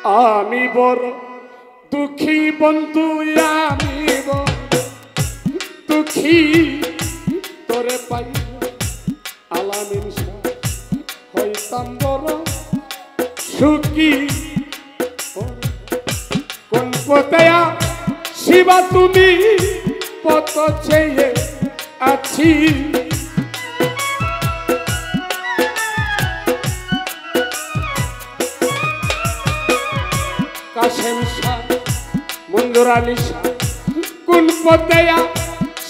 আমি বড় দুঃখী বন্ধু, আমি বড় দুঃখী তোরে পাই আলামিন শাহ হইতাম বড় সুখী। কোন পথে শিবা তুমি পথ চেয়ে আছি, কাশেম শাহ মঞ্জুর আলী শাহ কোন পথে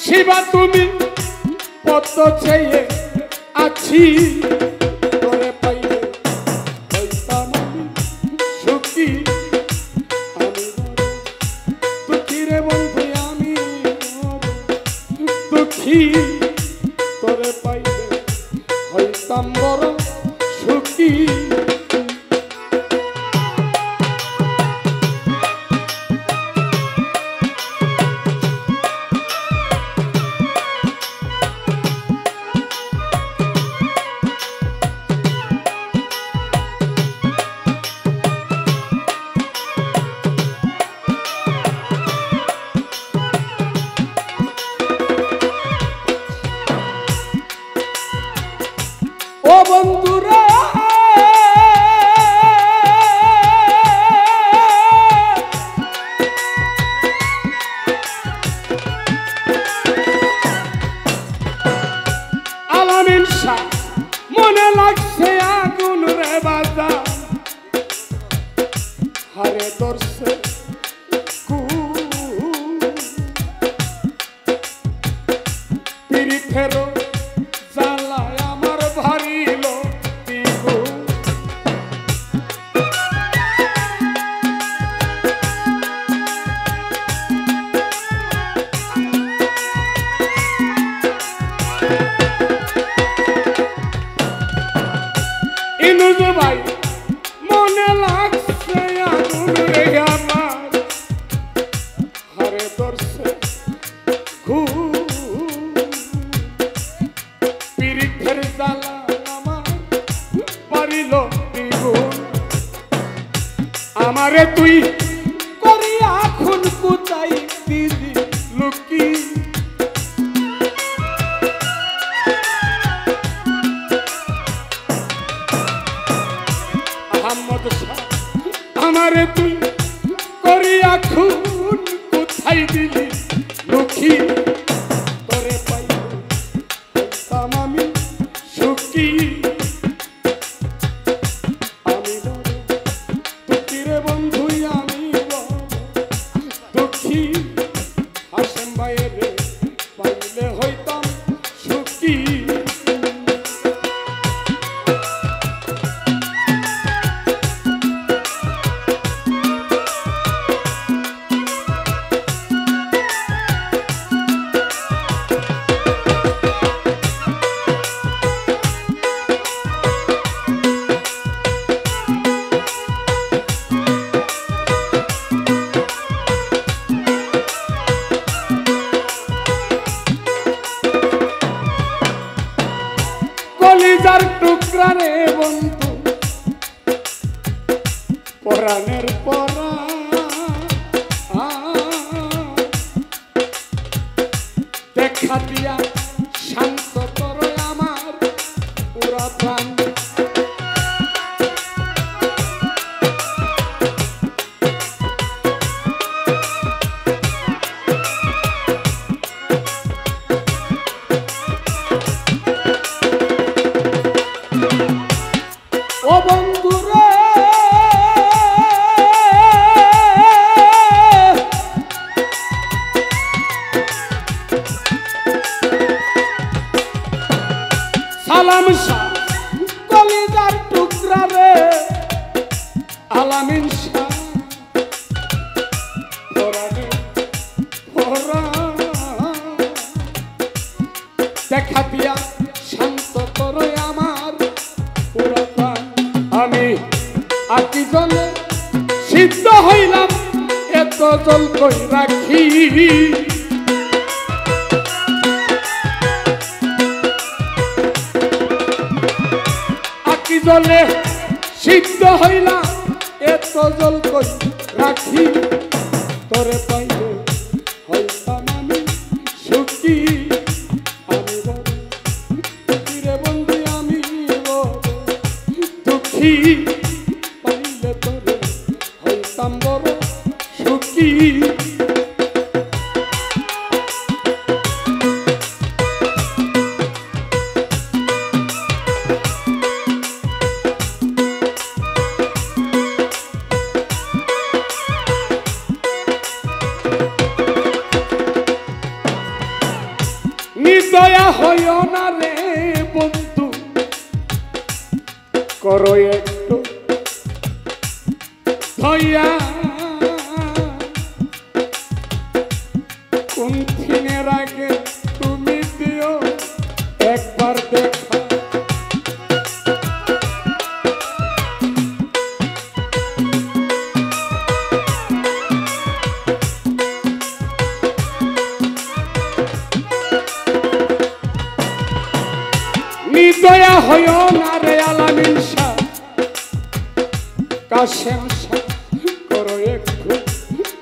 শিবা তুমি পথ চেয়ে আছি, তোরে পাইলে হইতাম আমি সুখী। আমি দুঃখী রে বন্ধু, আমি দুঃখী তোরে পাইলে হইতাম বড় সুখী। ও বন্ধুরা আলামিন শাহ মনে লাগছে আগুন রে বাজা, হারে দর্শে পিড়ি ফেরো জ্বালায় আমার ভারিল দিগু। ইনুজ ভাই মনে লাগছে আগুন রে আমার, হারে দর্শে পিরিথের জ্বালা আমার পারিল দ্বিগুণ। আমারে তুই করিয়া খুন কুচাই দিদি লুকি, আহমদ শাহ আমারে তুই করিয়া খুন কুচাই দিলি লুকি, তোরে পাইলে হইতাম আমি সুখী। আমি বড় দুঃখী রে বন্ধু, আমি বড় দুঃখী। হাসেম ভাইয়ের রে পাইলে হইতাম সুখী। কলিজার টুকরা রে বন্ধু, পরাণের পরা দেখা দিয়া শান্ত কর আমার পুরা প্রাণ। ও বন্ধুরে সালাম শাহ কলিজার টুকরা রে আলামিন শাহ পরাণে পরা দেখা দিয়া শান্ত করো আমার পুরা প্রাণ। আমি আকি জলে সিদ্ধ হইলাম এত জল কই রাখি, আকি জলে সিদ্ধ হইলাম এত সজল কই রাখি তোরে পাইলে হইতাম আমি সুখী আমি বড় দুঃখী রে বন্ধু আমি বড় দুঃখী পাইলে তোরে হইতাম বড় সুখী দয়া হয় না রে বন্ধু করো একটু দয়া কোন দিনের আগে তুমি দিও একবার দেখা দয়া হয় না রে আলামিন শাহ কাশেম শাহ করো একটু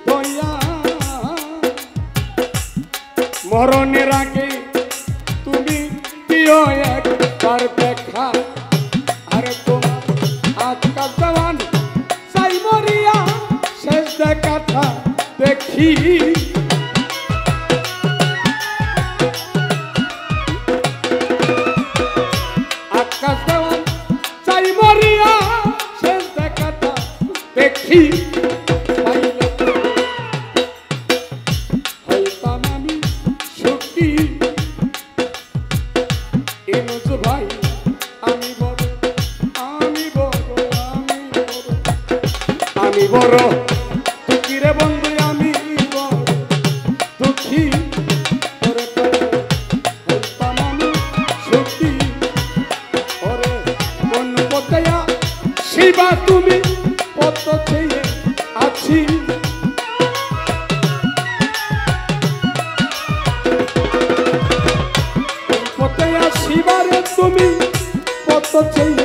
দয়া মরণের আগে তুমি দিও একবার দেখা আর তোমার আজকাল জওয়ান চাই মরিয়া শেষ দেখাটা দেখি চাই মরিয়া শেষ দেখাটা দেখি পাইলে হইতাম আমি সুখী ইনুজ ভাই আমি বড় আমি বড় আমি বড় আমি বড় দুঃখী রে বন্ধু আমি বড় দুঃখী তোরে পাইলে হইতাম আমি সুখী শিবা তুমি কত চেয়ে আছি শিবারে তুমি কত চেয়ে